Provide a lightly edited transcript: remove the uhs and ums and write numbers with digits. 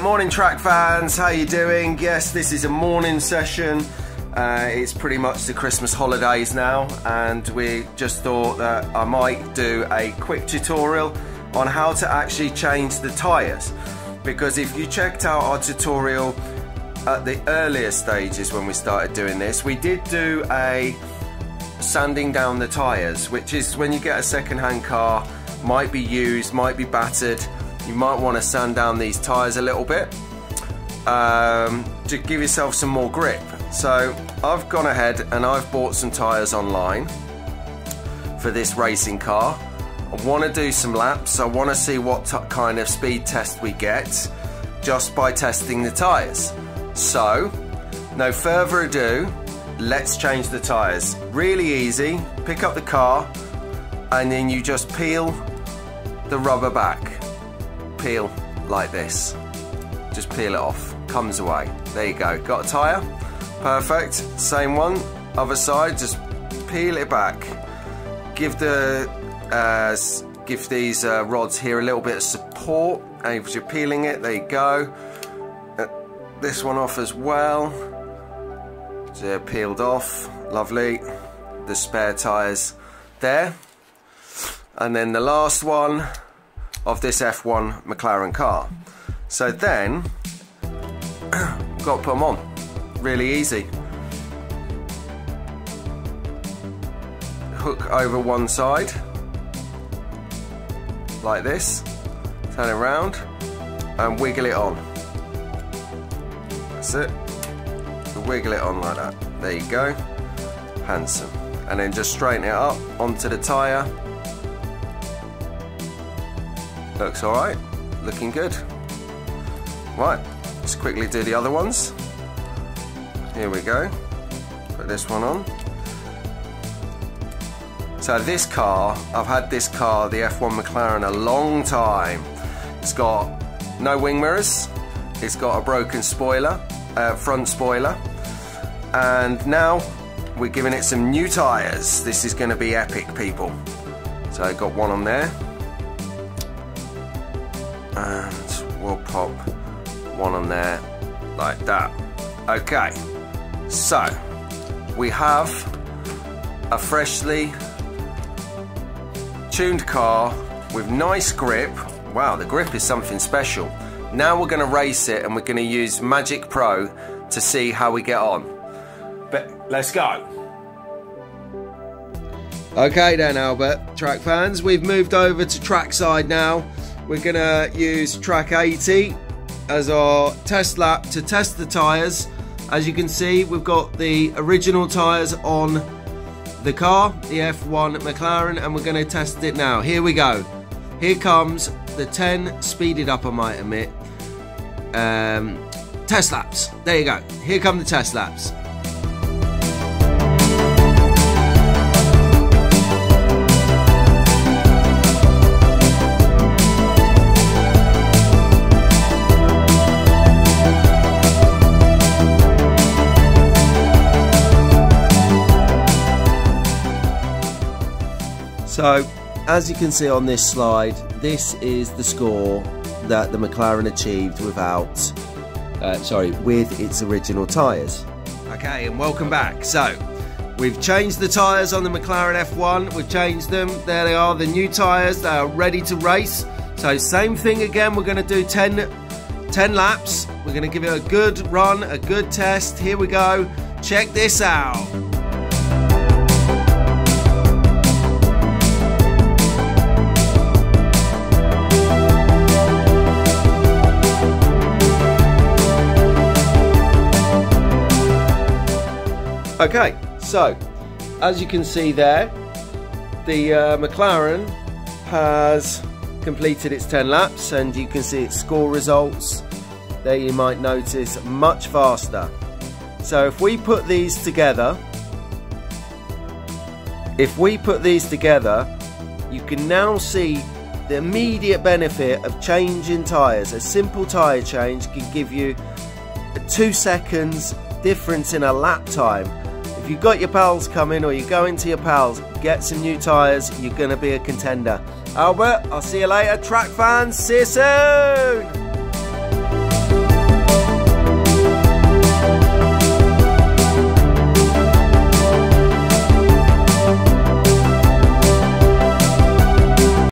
Morning track fans, how you doing? Yes, this is a morning session. It's pretty much the Christmas holidays now, and we just thought that I might do a quick tutorial on how to actually change the tyres, because if you checked out our tutorial at the earlier stages when we started doing this, we did do a sanding down the tyres, which is when you get a second-hand car, might be used, might be battered, you might want to sand down these tyres a little bit to give yourself some more grip. So I've gone ahead and I've bought some tyres online for this racing car. I want to do some laps. I want to see what kind of speed test we get just by testing the tyres. So no further ado, let's change the tyres. Really easy. Pick up the car and then you just peel the rubber back. Peel like this. Just peel it off. Comes away. There you go. Got a tyre? Perfect. Same one. Other side. Just peel it back. Give these rods here a little bit of support as you're peeling it. There you go. This one off as well. So peeled off. Lovely. The spare tyres there. And then the last one of this F1 McLaren car. So then got to put them on. Really easy. Hook over one side like this, turn it around and wiggle it on. That's it. Wiggle it on like that. There you go. Handsome. And then just straighten it up onto the tyre. Looks alright. Looking good. Right, let's quickly do the other ones. Here we go. Put this one on. So this car, I've had this car, the F1 McLaren, a long time. It's got no wing mirrors. It's got a broken spoiler, front spoiler. And now we're giving it some new tyres. This is going to be epic, people. So I got one on there. And we'll pop one on there like that. Okay, so we have a freshly tuned car with nice grip. Wow, the grip is something special. Now we're going to race it and we're going to use Magic Pro to see how we get on. But let's go. Okay then, Albert, track fans, we've moved over to trackside now. We're going to use track 80 as our test lap to test the tyres. As you can see, we've got the original tyres on the car, the F1 McLaren, and we're going to test it now. Here we go. Here comes the 10 speeded up, I might admit, test laps. There you go. Here come the test laps. So, as you can see on this slide, this is the score that the McLaren achieved with its original tyres. Okay, and welcome back. So, we've changed the tyres on the McLaren F1. We've changed them. There they are, the new tyres. They are ready to race. So, same thing again. We're going to do 10 laps. We're going to give it a good run, a good test. Here we go. Check this out. Okay, so as you can see there, the McLaren has completed its 10 laps, and you can see its score results. There you might notice much faster. So if we put these together, you can now see the immediate benefit of changing tyres. A simple tyre change can give you a 2 seconds difference in a lap time. If you've got your pals coming, or you're going to your pals, get some new tyres, you're going to be a contender. Albert, I'll see you later. Track fans, see you soon!